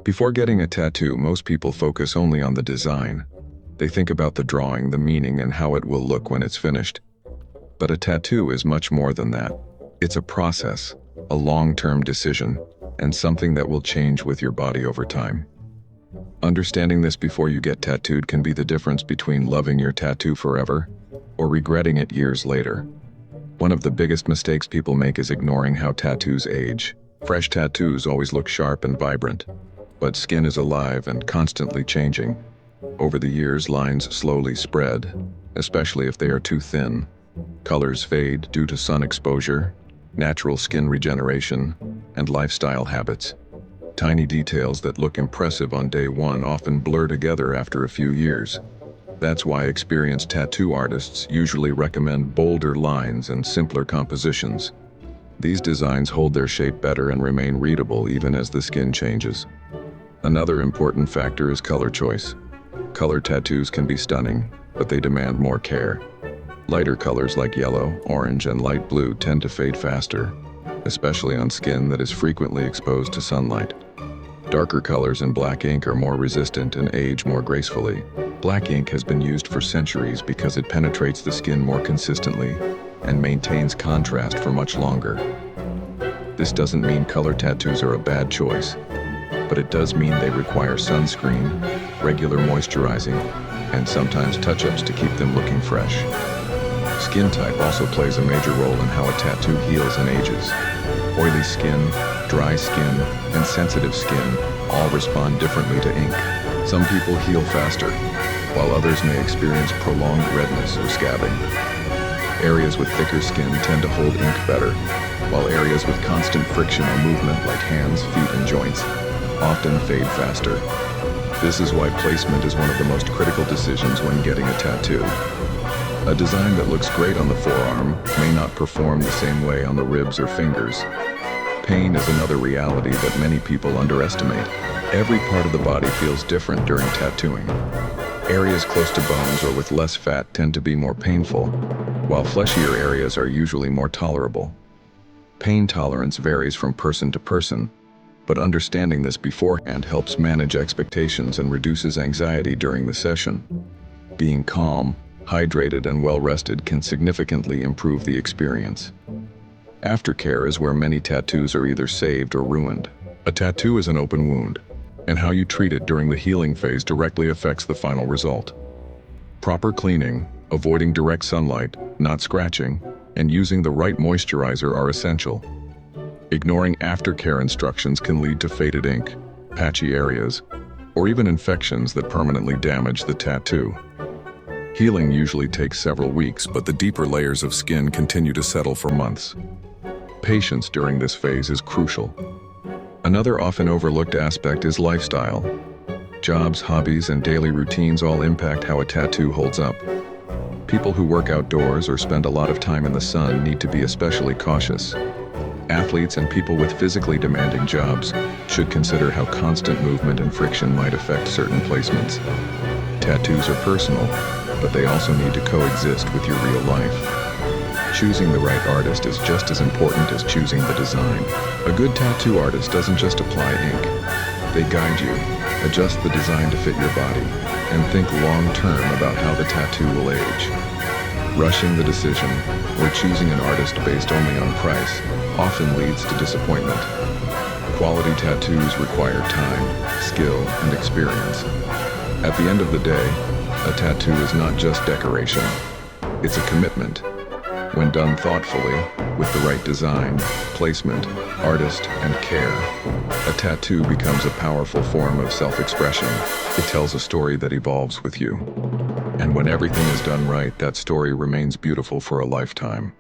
Before getting a tattoo, most people focus only on the design. They think about the drawing, the meaning, and how it will look when it's finished. But a tattoo is much more than that. It's a process, a long-term decision, and something that will change with your body over time. Understanding this before you get tattooed can be the difference between loving your tattoo forever or regretting it years later. One of the biggest mistakes people make is ignoring how tattoos age. Fresh tattoos always look sharp and vibrant, but skin is alive and constantly changing. Over the years, lines slowly spread, especially if they are too thin. Colors fade due to sun exposure, natural skin regeneration, and lifestyle habits. Tiny details that look impressive on day one often blur together after a few years. That's why experienced tattoo artists usually recommend bolder lines and simpler compositions. These designs hold their shape better and remain readable even as the skin changes. Another important factor is color choice. Color tattoos can be stunning, but they demand more care. Lighter colors like yellow, orange, and light blue tend to fade faster, especially on skin that is frequently exposed to sunlight. Darker colors and black ink are more resistant and age more gracefully. Black ink has been used for centuries because it penetrates the skin more consistently and maintains contrast for much longer. This doesn't mean color tattoos are a bad choice, but it does mean they require sunscreen, regular moisturizing, and sometimes touch-ups to keep them looking fresh. Skin type also plays a major role in how a tattoo heals and ages. Oily skin, dry skin, and sensitive skin all respond differently to ink. Some people heal faster, while others may experience prolonged redness or scabbing. Areas with thicker skin tend to hold ink better, while areas with constant friction or movement like hands, feet, and joints often fade faster. This is why placement is one of the most critical decisions when getting a tattoo. A design that looks great on the forearm may not perform the same way on the ribs or fingers. Pain is another reality that many people underestimate. Every part of the body feels different during tattooing. Areas close to bones or with less fat tend to be more painful, while fleshier areas are usually more tolerable. Pain tolerance varies from person to person, but understanding this beforehand helps manage expectations and reduces anxiety during the session. Being calm, hydrated, and well-rested can significantly improve the experience. Aftercare is where many tattoos are either saved or ruined. A tattoo is an open wound, and how you treat it during the healing phase directly affects the final result. Proper cleaning, avoiding direct sunlight, not scratching, and using the right moisturizer are essential. Ignoring aftercare instructions can lead to faded ink, patchy areas, or even infections that permanently damage the tattoo. Healing usually takes several weeks, but the deeper layers of skin continue to settle for months. Patience during this phase is crucial. Another often overlooked aspect is lifestyle. Jobs, hobbies, and daily routines all impact how a tattoo holds up. People who work outdoors or spend a lot of time in the sun need to be especially cautious. Athletes and people with physically demanding jobs should consider how constant movement and friction might affect certain placements. Tattoos are personal, but they also need to coexist with your real life. Choosing the right artist is just as important as choosing the design. A good tattoo artist doesn't just apply ink. They guide you, adjust the design to fit your body, and think long-term about how the tattoo will age. Rushing the decision, or choosing an artist based only on price, often leads to disappointment. Quality tattoos require time, skill, and experience. At the end of the day, a tattoo is not just decoration. It's a commitment. When done thoughtfully, with the right design, placement, artist, and care, a tattoo becomes a powerful form of self-expression. It tells a story that evolves with you. And when everything is done right, that story remains beautiful for a lifetime.